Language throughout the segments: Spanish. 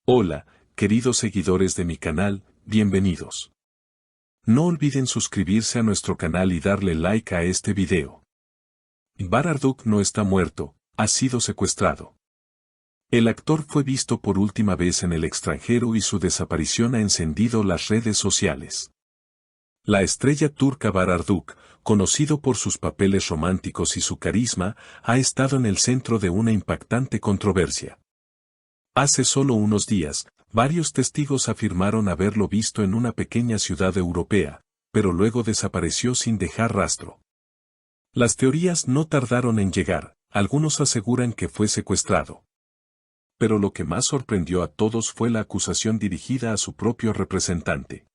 Hola, queridos seguidores de mi canal, bienvenidos. No olviden suscribirse a nuestro canal y darle like a este video. Bar Arduk no está muerto, ha sido secuestrado. El actor fue visto por última vez en el extranjero y su desaparición ha encendido las redes sociales. La estrella turca Bar Arduk, conocido por sus papeles románticos y su carisma, ha estado en el centro de una impactante controversia. Hace solo unos días, varios testigos afirmaron haberlo visto en una pequeña ciudad europea, pero luego desapareció sin dejar rastro. Las teorías no tardaron en llegar, algunos aseguran que fue secuestrado. Pero lo que más sorprendió a todos fue la acusación dirigida a su propio representante.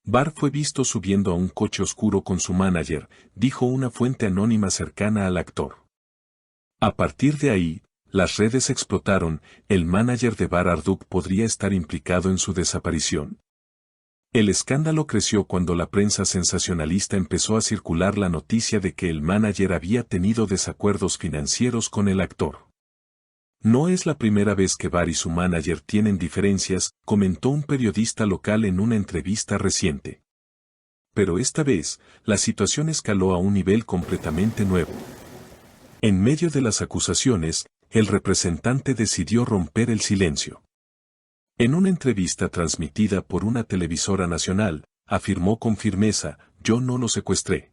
Bar fue visto subiendo a un coche oscuro con su manager, dijo una fuente anónima cercana al actor. A partir de ahí, las redes explotaron, el manager de Bar Arduk podría estar implicado en su desaparición. El escándalo creció cuando la prensa sensacionalista empezó a circular la noticia de que el manager había tenido desacuerdos financieros con el actor. No es la primera vez que Bar y su manager tienen diferencias, comentó un periodista local en una entrevista reciente. Pero esta vez, la situación escaló a un nivel completamente nuevo. En medio de las acusaciones, el representante decidió romper el silencio. En una entrevista transmitida por una televisora nacional, afirmó con firmeza, «Yo no lo secuestré.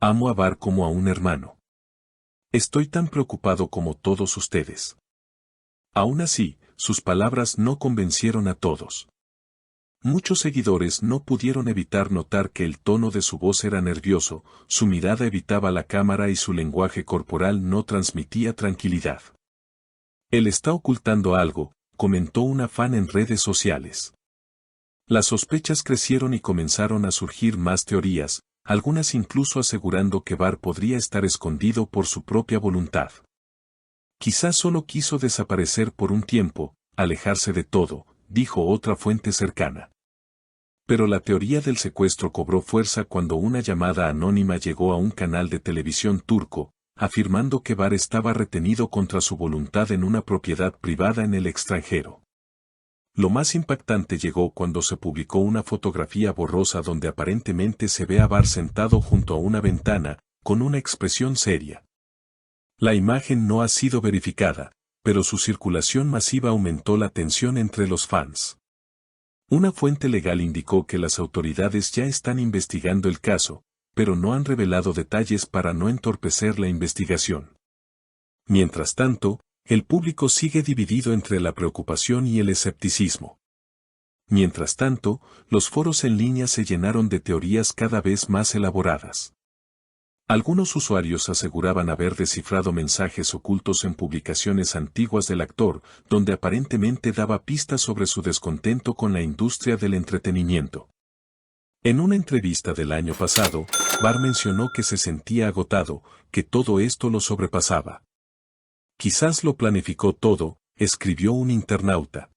Amo a Bar como a un hermano. Estoy tan preocupado como todos ustedes». Aún así, sus palabras no convencieron a todos. Muchos seguidores no pudieron evitar notar que el tono de su voz era nervioso, su mirada evitaba la cámara y su lenguaje corporal no transmitía tranquilidad. Él está ocultando algo, comentó una fan en redes sociales. Las sospechas crecieron y comenzaron a surgir más teorías, algunas incluso asegurando que Bar podría estar escondido por su propia voluntad. Quizás solo quiso desaparecer por un tiempo, alejarse de todo, dijo otra fuente cercana. Pero la teoría del secuestro cobró fuerza cuando una llamada anónima llegó a un canal de televisión turco, afirmando que Bar estaba retenido contra su voluntad en una propiedad privada en el extranjero. Lo más impactante llegó cuando se publicó una fotografía borrosa donde aparentemente se ve a Bar sentado junto a una ventana, con una expresión seria. La imagen no ha sido verificada, pero su circulación masiva aumentó la tensión entre los fans. Una fuente legal indicó que las autoridades ya están investigando el caso, pero no han revelado detalles para no entorpecer la investigación. Mientras tanto, el público sigue dividido entre la preocupación y el escepticismo. Mientras tanto, los foros en línea se llenaron de teorías cada vez más elaboradas. Algunos usuarios aseguraban haber descifrado mensajes ocultos en publicaciones antiguas del actor, donde aparentemente daba pistas sobre su descontento con la industria del entretenimiento. En una entrevista del año pasado, Bar mencionó que se sentía agotado, que todo esto lo sobrepasaba. Quizás lo planificó todo, escribió un internauta.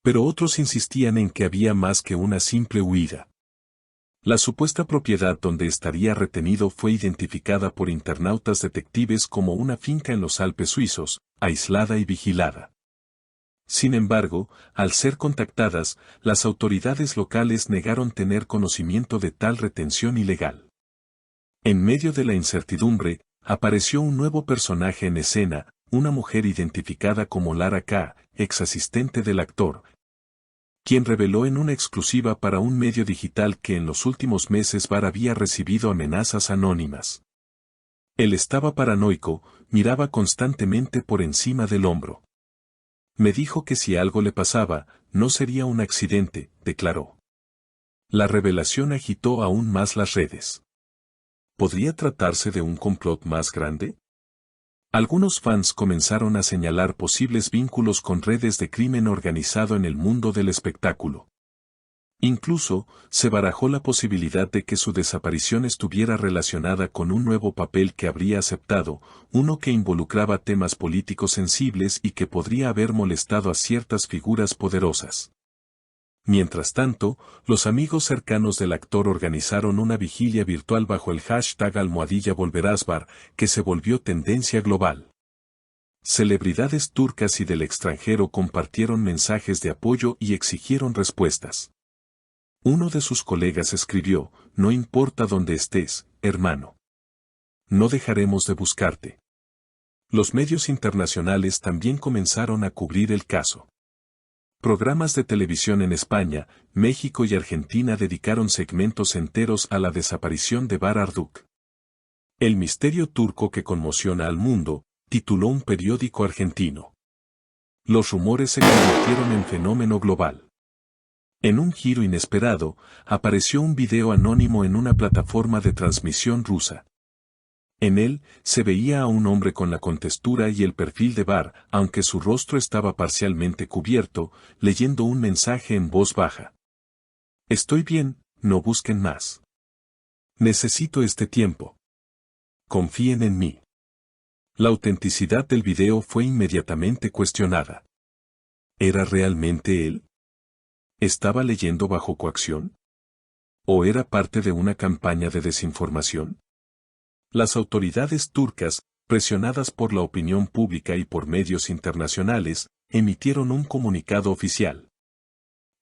Pero otros insistían en que había más que una simple huida. La supuesta propiedad donde estaría retenido fue identificada por internautas detectives como una finca en los Alpes suizos, aislada y vigilada. Sin embargo, al ser contactadas, las autoridades locales negaron tener conocimiento de tal retención ilegal. En medio de la incertidumbre, apareció un nuevo personaje en escena, una mujer identificada como Lara K., ex asistente del actor, quien reveló en una exclusiva para un medio digital que en los últimos meses Bar había recibido amenazas anónimas. Él estaba paranoico, miraba constantemente por encima del hombro. Me dijo que si algo le pasaba, no sería un accidente, declaró. La revelación agitó aún más las redes. ¿Podría tratarse de un complot más grande? Algunos fans comenzaron a señalar posibles vínculos con redes de crimen organizado en el mundo del espectáculo. Incluso, se barajó la posibilidad de que su desaparición estuviera relacionada con un nuevo papel que habría aceptado, uno que involucraba temas políticos sensibles y que podría haber molestado a ciertas figuras poderosas. Mientras tanto, los amigos cercanos del actor organizaron una vigilia virtual bajo el hashtag #VolverásBar, que se volvió tendencia global. Celebridades turcas y del extranjero compartieron mensajes de apoyo y exigieron respuestas. Uno de sus colegas escribió: "No importa dónde estés, hermano. No dejaremos de buscarte". Los medios internacionales también comenzaron a cubrir el caso. Programas de televisión en España, México y Argentina dedicaron segmentos enteros a la desaparición de Bahar Arduk. El misterio turco que conmociona al mundo, tituló un periódico argentino. Los rumores se convirtieron en fenómeno global. En un giro inesperado, apareció un video anónimo en una plataforma de transmisión rusa. En él, se veía a un hombre con la contextura y el perfil de Bahar, aunque su rostro estaba parcialmente cubierto, leyendo un mensaje en voz baja. "Estoy bien, no busquen más. Necesito este tiempo. Confíen en mí". La autenticidad del video fue inmediatamente cuestionada. ¿Era realmente él? ¿Estaba leyendo bajo coacción? ¿O era parte de una campaña de desinformación? Las autoridades turcas, presionadas por la opinión pública y por medios internacionales, emitieron un comunicado oficial.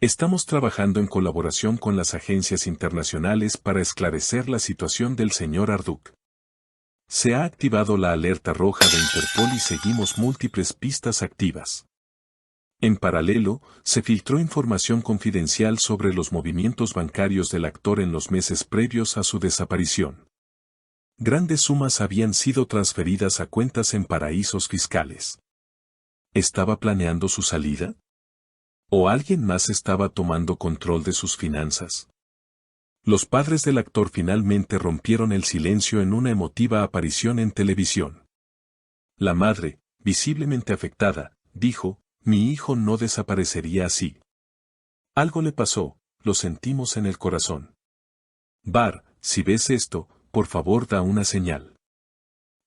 "Estamos trabajando en colaboración con las agencias internacionales para esclarecer la situación del señor Arduk. Se ha activado la alerta roja de Interpol y seguimos múltiples pistas activas". En paralelo, se filtró información confidencial sobre los movimientos bancarios del actor en los meses previos a su desaparición. Grandes sumas habían sido transferidas a cuentas en paraísos fiscales. ¿Estaba planeando su salida? ¿O alguien más estaba tomando control de sus finanzas? Los padres del actor finalmente rompieron el silencio en una emotiva aparición en televisión. La madre, visiblemente afectada, dijo: "Mi hijo no desaparecería así. Algo le pasó, lo sentimos en el corazón. Bahar, si ves esto, por favor da una señal".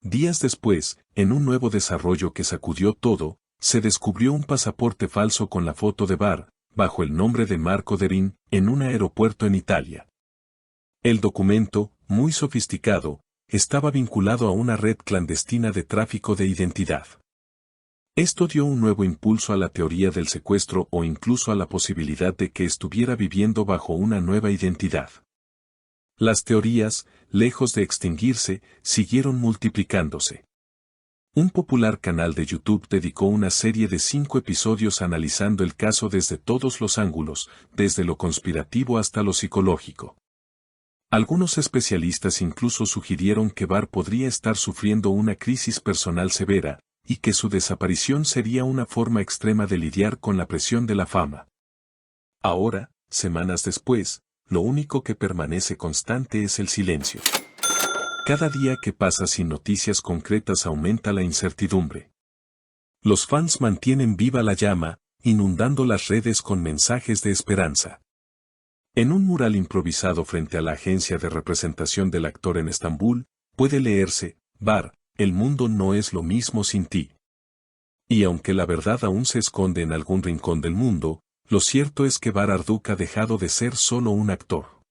Días después, en un nuevo desarrollo que sacudió todo, se descubrió un pasaporte falso con la foto de Bahar, bajo el nombre de Marco Derin, en un aeropuerto en Italia. El documento, muy sofisticado, estaba vinculado a una red clandestina de tráfico de identidad. Esto dio un nuevo impulso a la teoría del secuestro o incluso a la posibilidad de que estuviera viviendo bajo una nueva identidad. Las teorías, lejos de extinguirse, siguieron multiplicándose. Un popular canal de YouTube dedicó una serie de 5 episodios analizando el caso desde todos los ángulos, desde lo conspirativo hasta lo psicológico. Algunos especialistas incluso sugirieron que Bahar podría estar sufriendo una crisis personal severa, y que su desaparición sería una forma extrema de lidiar con la presión de la fama. Ahora, semanas después, lo único que permanece constante es el silencio. Cada día que pasa sin noticias concretas aumenta la incertidumbre. Los fans mantienen viva la llama, inundando las redes con mensajes de esperanza. En un mural improvisado frente a la agencia de representación del actor en Estambul, puede leerse: "Bahar, el mundo no es lo mismo sin ti". Y aunque la verdad aún se esconde en algún rincón del mundo, lo cierto es que Bahar Arduk ha dejado de ser solo un actor.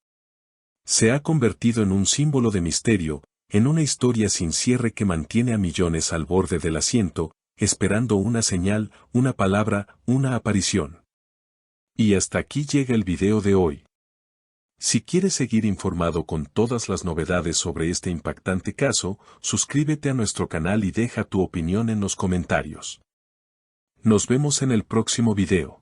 Se ha convertido en un símbolo de misterio, en una historia sin cierre que mantiene a millones al borde del asiento, esperando una señal, una palabra, una aparición. Y hasta aquí llega el video de hoy. Si quieres seguir informado con todas las novedades sobre este impactante caso, suscríbete a nuestro canal y deja tu opinión en los comentarios. Nos vemos en el próximo video.